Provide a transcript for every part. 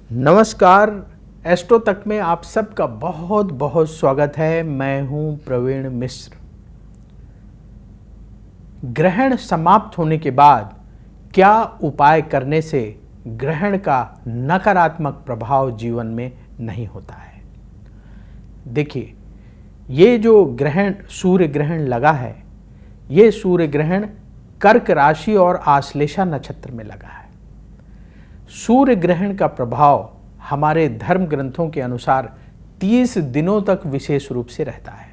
नमस्कार। एस्ट्रो तक में आप सबका बहुत बहुत स्वागत है। मैं हूं प्रवीण मिश्र। ग्रहण समाप्त होने के बाद क्या उपाय करने से ग्रहण का नकारात्मक प्रभाव जीवन में नहीं होता है? देखिए, ये जो ग्रहण सूर्य ग्रहण लगा है, ये सूर्य ग्रहण कर्क राशि और आश्लेषा नक्षत्र में लगा है। सूर्य ग्रहण का प्रभाव हमारे धर्म ग्रंथों के अनुसार 30 दिनों तक विशेष रूप से रहता है,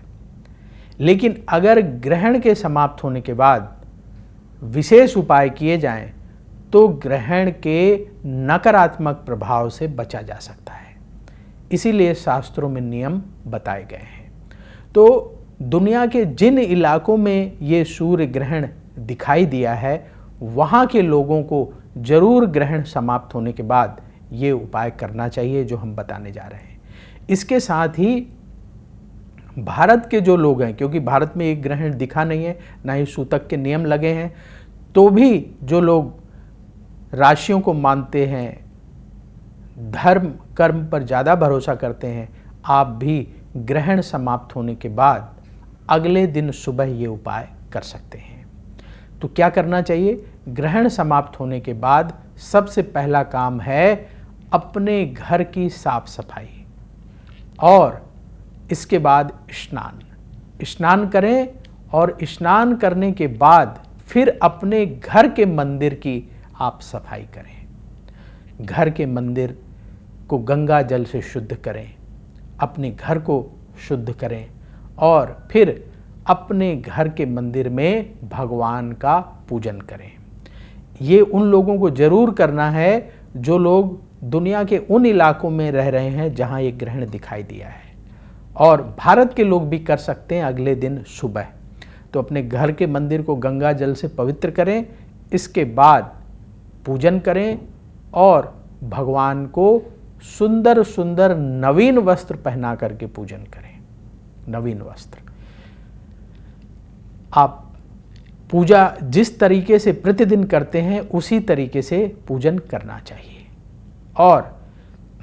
लेकिन अगर ग्रहण के समाप्त होने के बाद विशेष उपाय किए जाएं तो ग्रहण के नकारात्मक प्रभाव से बचा जा सकता है। इसीलिए शास्त्रों में नियम बताए गए हैं। तो दुनिया के जिन इलाकों में ये सूर्य ग्रहण दिखाई दिया है, वहाँ के लोगों को जरूर ग्रहण समाप्त होने के बाद ये उपाय करना चाहिए जो हम बताने जा रहे हैं। इसके साथ ही भारत के जो लोग हैं, क्योंकि भारत में एक ग्रहण दिखा नहीं है, ना ही सूतक के नियम लगे हैं, तो भी जो लोग राशियों को मानते हैं, धर्म कर्म पर ज़्यादा भरोसा करते हैं, आप भी ग्रहण समाप्त होने के बाद अगले दिन सुबह ये उपाय कर सकते हैं। तो क्या करना चाहिए? ग्रहण समाप्त होने के बाद सबसे पहला काम है अपने घर की साफ सफाई, और इसके बाद स्नान करें, और स्नान करने के बाद फिर अपने घर के मंदिर की आप सफाई करें। घर के मंदिर को गंगा जल से शुद्ध करें, अपने घर को शुद्ध करें, और फिर अपने घर के मंदिर में भगवान का पूजन करें। ये उन लोगों को जरूर करना है जो लोग दुनिया के उन इलाकों में रह रहे हैं जहां ये ग्रहण दिखाई दिया है, और भारत के लोग भी कर सकते हैं अगले दिन सुबह। तो अपने घर के मंदिर को गंगा जल से पवित्र करें, इसके बाद पूजन करें, और भगवान को सुंदर सुंदर नवीन वस्त्र पहना करके पूजन करें। नवीन वस्त्र, आप पूजा जिस तरीके से प्रतिदिन करते हैं उसी तरीके से पूजन करना चाहिए। और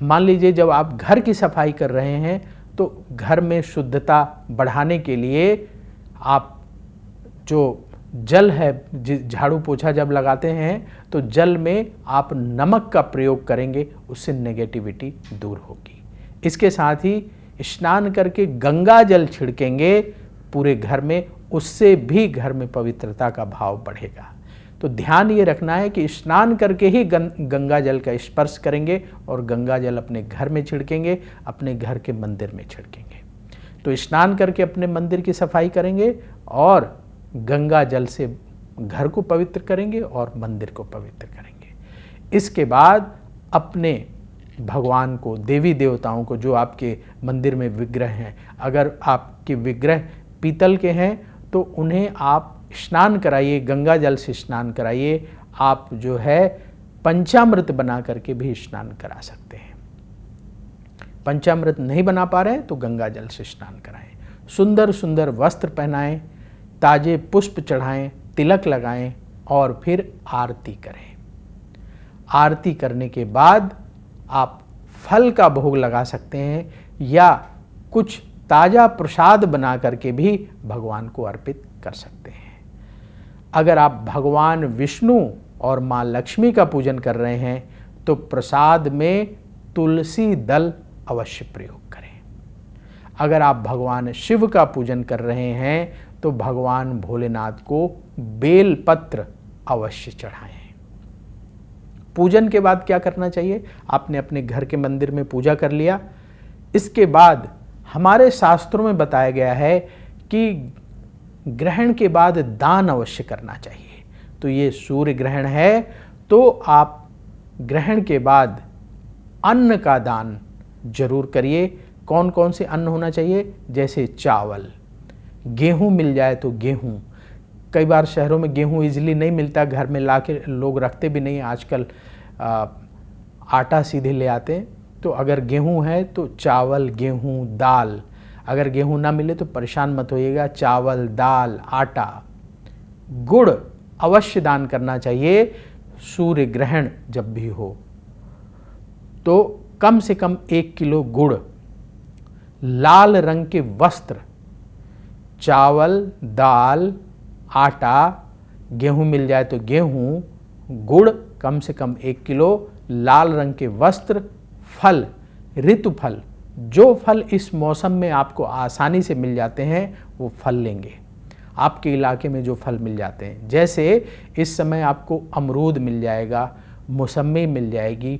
मान लीजिए जब आप घर की सफाई कर रहे हैं तो घर में शुद्धता बढ़ाने के लिए आप जो जल है, झाड़ू पोछा जब लगाते हैं तो जल में आप नमक का प्रयोग करेंगे, उससे नेगेटिविटी दूर होगी। इसके साथ ही स्नान करके गंगा जल छिड़केंगे पूरे घर में, उससे भी घर में पवित्रता का भाव बढ़ेगा। तो ध्यान ये रखना है कि स्नान करके ही गंगा जल का स्पर्श करेंगे, और गंगा जल अपने घर में छिड़केंगे, अपने घर के मंदिर में छिड़केंगे। तो स्नान करके अपने मंदिर की सफाई करेंगे, और गंगा जल से घर को पवित्र करेंगे और मंदिर को पवित्र करेंगे। इसके बाद अपने भगवान को, देवी देवताओं को, जो आपके मंदिर में विग्रह हैं, अगर आपके विग्रह पीतल के हैं तो उन्हें आप स्नान कराइए, गंगा जल से स्नान कराइए। आप जो है पंचामृत बना करके भी स्नान करा सकते हैं। पंचामृत नहीं बना पा रहे हैं तो गंगा जल से स्नान कराएं। सुंदर सुंदर वस्त्र पहनाएं, ताजे पुष्प चढ़ाएं, तिलक लगाएं, और फिर आरती करें। आरती करने के बाद आप फल का भोग लगा सकते हैं, या कुछ ताज़ा प्रसाद बना करके भी भगवान को अर्पित कर सकते हैं। अगर आप भगवान विष्णु और माँ लक्ष्मी का पूजन कर रहे हैं तो प्रसाद में तुलसी दल अवश्य प्रयोग करें। अगर आप भगवान शिव का पूजन कर रहे हैं तो भगवान भोलेनाथ को बेल पत्र अवश्य चढ़ाएं। पूजन के बाद क्या करना चाहिए? आपने अपने घर के मंदिर में पूजा कर लिया, इसके बाद हमारे शास्त्रों में बताया गया है कि ग्रहण के बाद दान अवश्य करना चाहिए। तो ये सूर्य ग्रहण है, तो आप ग्रहण के बाद अन्न का दान जरूर करिए। कौन कौन से अन्न होना चाहिए? जैसे चावल, गेहूं मिल जाए तो गेहूं। कई बार शहरों में गेहूं इजीली नहीं मिलता, घर में ला के लोग रखते भी नहीं, आजकल आटा सीधे ले आते हैं। तो अगर गेहूं है तो चावल, गेहूं, दाल। अगर गेहूं ना मिले तो परेशान मत होइएगा, चावल, दाल, आटा, गुड़ अवश्य दान करना चाहिए सूर्य ग्रहण जब भी हो। तो कम से कम 1 किलो गुड़, लाल रंग के वस्त्र, चावल, दाल, आटा, गेहूं मिल जाए तो गेहूं, गुड़ कम से कम 1 किलो, लाल रंग के वस्त्र, फल, ऋतु फल, जो फल इस मौसम में आपको आसानी से मिल जाते हैं वो फल लेंगे। आपके इलाके में जो फल मिल जाते हैं, जैसे इस समय आपको अमरूद मिल जाएगा, मौसमी मिल जाएगी,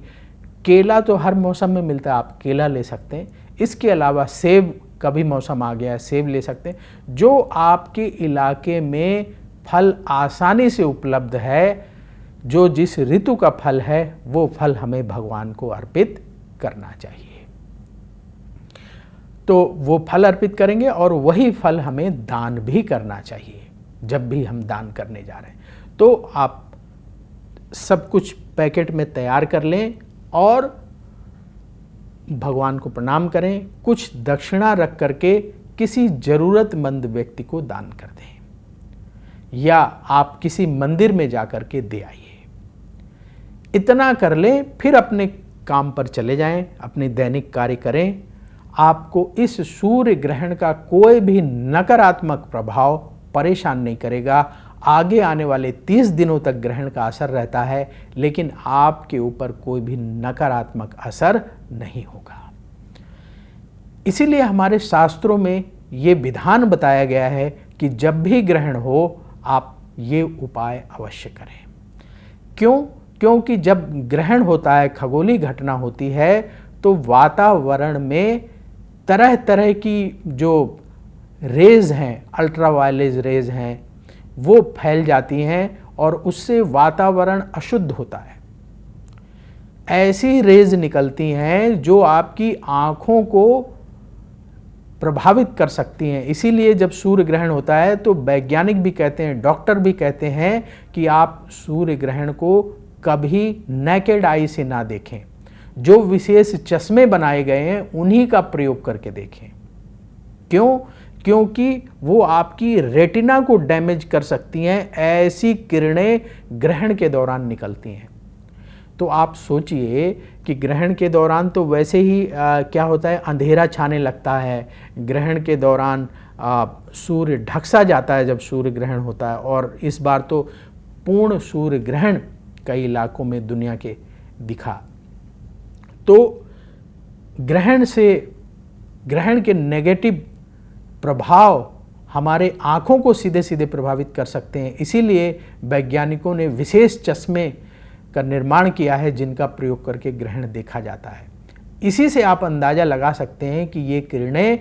केला तो हर मौसम में मिलता है, आप केला ले सकते हैं। इसके अलावा सेब का भी मौसम आ गया है, सेब ले सकते हैं। जो आपके इलाके में फल आसानी से उपलब्ध है, जो जिस ऋतु का फल है, वो फल हमें भगवान को अर्पित करना चाहिए। तो वो फल अर्पित करेंगे और वही फल हमें दान भी करना चाहिए जब भी हम दान करने जा रहे हैं। तो आप सब कुछ पैकेट में तैयार कर लें और भगवान को प्रणाम करें, कुछ दक्षिणा रख करके किसी ज़रूरतमंद व्यक्ति को दान कर दें या आप किसी मंदिर में जाकर के दे आइए। इतना कर लें, फिर अपने काम पर चले जाएं, अपने दैनिक कार्य करें। आपको इस सूर्य ग्रहण का कोई भी नकारात्मक प्रभाव परेशान नहीं करेगा। आगे आने वाले 30 दिनों तक ग्रहण का असर रहता है, लेकिन आपके ऊपर कोई भी नकारात्मक असर नहीं होगा। इसीलिए हमारे शास्त्रों में ये विधान बताया गया है कि जब भी ग्रहण हो आप ये उपाय अवश्य करें। क्यों? क्योंकि जब ग्रहण होता है, खगोलीय घटना होती है, तो वातावरण में तरह तरह की जो रेज हैं, अल्ट्रावायलेट रेज हैं, वो फैल जाती हैं और उससे वातावरण अशुद्ध होता है। ऐसी रेज निकलती हैं जो आपकी आँखों को प्रभावित कर सकती हैं। इसीलिए जब सूर्य ग्रहण होता है तो वैज्ञानिक भी कहते हैं, डॉक्टर भी कहते हैं कि आप सूर्य ग्रहण को कभी नेकेड आई से ना देखें। जो विशेष चश्मे बनाए गए हैं उन्हीं का प्रयोग करके देखें। क्यों? क्योंकि वो आपकी रेटिना को डैमेज कर सकती हैं। ऐसी किरणें ग्रहण के दौरान निकलती हैं। तो आप सोचिए कि ग्रहण के दौरान तो वैसे ही क्या होता है, अंधेरा छाने लगता है। ग्रहण के दौरान सूर्य ढक सा जाता है जब सूर्य ग्रहण होता है, और इस बार तो पूर्ण सूर्य ग्रहण कई इलाकों में दुनिया के दिखा। तो ग्रहण के नेगेटिव प्रभाव हमारे आँखों को सीधे सीधे प्रभावित कर सकते हैं। इसीलिए वैज्ञानिकों ने विशेष चश्मे का निर्माण किया है जिनका प्रयोग करके ग्रहण देखा जाता है। इसी से आप अंदाज़ा लगा सकते हैं कि ये किरणें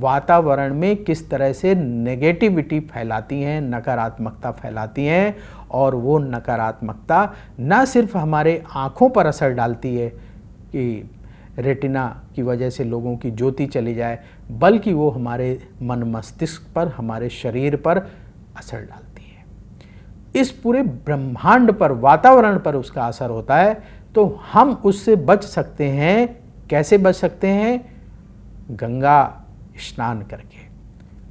वातावरण में किस तरह से नेगेटिविटी फैलाती हैं, नकारात्मकता फैलाती हैं, और वो नकारात्मकता न सिर्फ हमारे आँखों पर असर डालती है कि रेटिना की वजह से लोगों की ज्योति चली जाए, बल्कि वो हमारे मन मस्तिष्क पर, हमारे शरीर पर असर डालती है। इस पूरे ब्रह्मांड पर, वातावरण पर उसका असर होता है। तो हम उससे बच सकते हैं। कैसे बच सकते हैं? गंगा स्नान करके,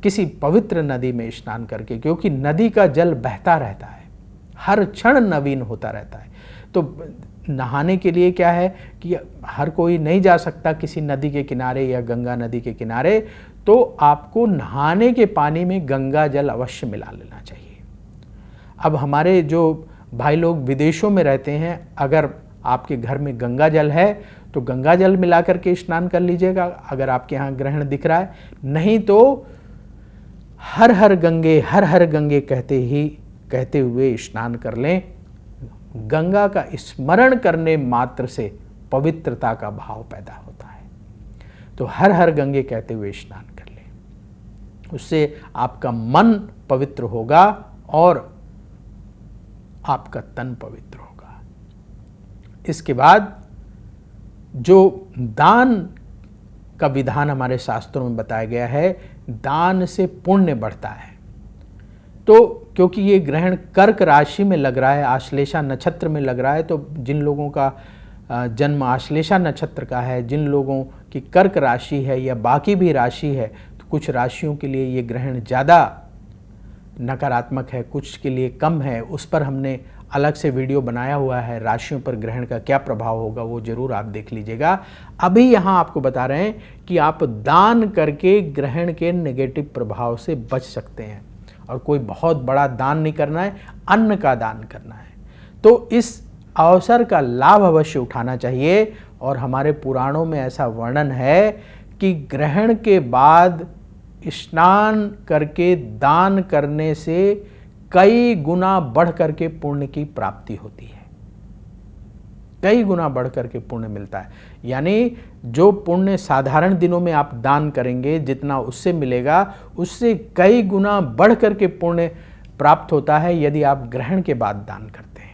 किसी पवित्र नदी में स्नान करके, क्योंकि नदी का जल बहता रहता है, हर क्षण नवीन होता रहता है। तो नहाने के लिए क्या है कि हर कोई नहीं जा सकता किसी नदी के किनारे या गंगा नदी के किनारे, तो आपको नहाने के पानी में गंगा जल अवश्य मिला लेना चाहिए। अब हमारे जो भाई लोग विदेशों में रहते हैं, अगर आपके घर में गंगा जल है तो गंगा जल मिला करके स्नान कर लीजिएगा, अगर आपके यहाँ ग्रहण दिख रहा है। नहीं तो हर हर गंगे कहते हुए स्नान कर लें। गंगा का स्मरण करने मात्र से पवित्रता का भाव पैदा होता है। तो हर हर गंगे कहते हुए स्नान कर लें, उससे आपका मन पवित्र होगा और आपका तन पवित्र होगा। इसके बाद जो दान का विधान हमारे शास्त्रों में बताया गया है, दान से पुण्य बढ़ता है। तो क्योंकि ये ग्रहण कर्क राशि में लग रहा है, आश्लेषा नक्षत्र में लग रहा है, तो जिन लोगों का जन्म आश्लेषा नक्षत्र का है, जिन लोगों की कर्क राशि है या बाकी भी राशि है, तो कुछ राशियों के लिए ये ग्रहण ज़्यादा नकारात्मक है, कुछ के लिए कम है। उस पर हमने अलग से वीडियो बनाया हुआ है, राशियों पर ग्रहण का क्या प्रभाव होगा, वो जरूर आप देख लीजिएगा। अभी यहाँ आपको बता रहे हैं कि आप दान करके ग्रहण के नेगेटिव प्रभाव से बच सकते हैं। और कोई बहुत बड़ा दान नहीं करना है, अन्न का दान करना है। तो इस अवसर का लाभ अवश्य उठाना चाहिए। और हमारे पुराणों में ऐसा वर्णन है कि ग्रहण के बाद स्नान करके दान करने से कई गुना बढ़ करके पुण्य की प्राप्ति होती है, कई गुना बढ़ करके पुण्य मिलता है। यानी जो पुण्य साधारण दिनों में आप दान करेंगे, जितना उससे मिलेगा, उससे कई गुना बढ़ करके पुण्य प्राप्त होता है यदि आप ग्रहण के बाद दान करते हैं।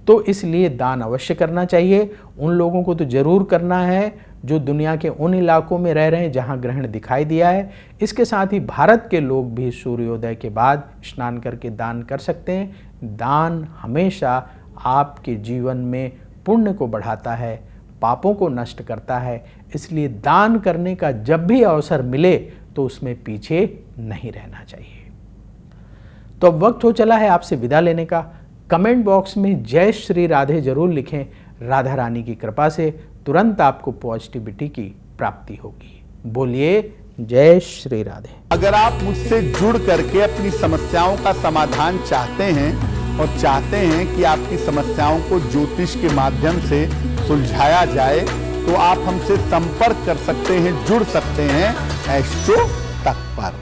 तो इसलिए दान अवश्य करना चाहिए। उन लोगों को तो जरूर करना है जो दुनिया के उन इलाकों में रह रहे हैं जहां ग्रहण दिखाई दिया है। इसके साथ ही भारत के लोग भी सूर्योदय के बाद स्नान करके दान कर सकते हैं। दान हमेशा आपके जीवन में पुण्य को बढ़ाता है, पापों को नष्ट करता है। इसलिए दान करने का जब भी अवसर मिले तो उसमें पीछे नहीं रहना चाहिए। तो अब वक्त हो चला है आपसे विदा लेने का। कमेंट बॉक्स में जय श्री राधे जरूर लिखें। राधा रानी की कृपा से तुरंत आपको पॉजिटिविटी की प्राप्ति होगी। बोलिए जय श्री राधे। अगर आप मुझसे जुड़ करके अपनी समस्याओं का समाधान चाहते हैं और चाहते हैं कि आपकी समस्याओं को ज्योतिष के माध्यम से सुलझाया जाए, तो आप हमसे संपर्क कर सकते हैं, जुड़ सकते हैं एस्ट्रो तक पर।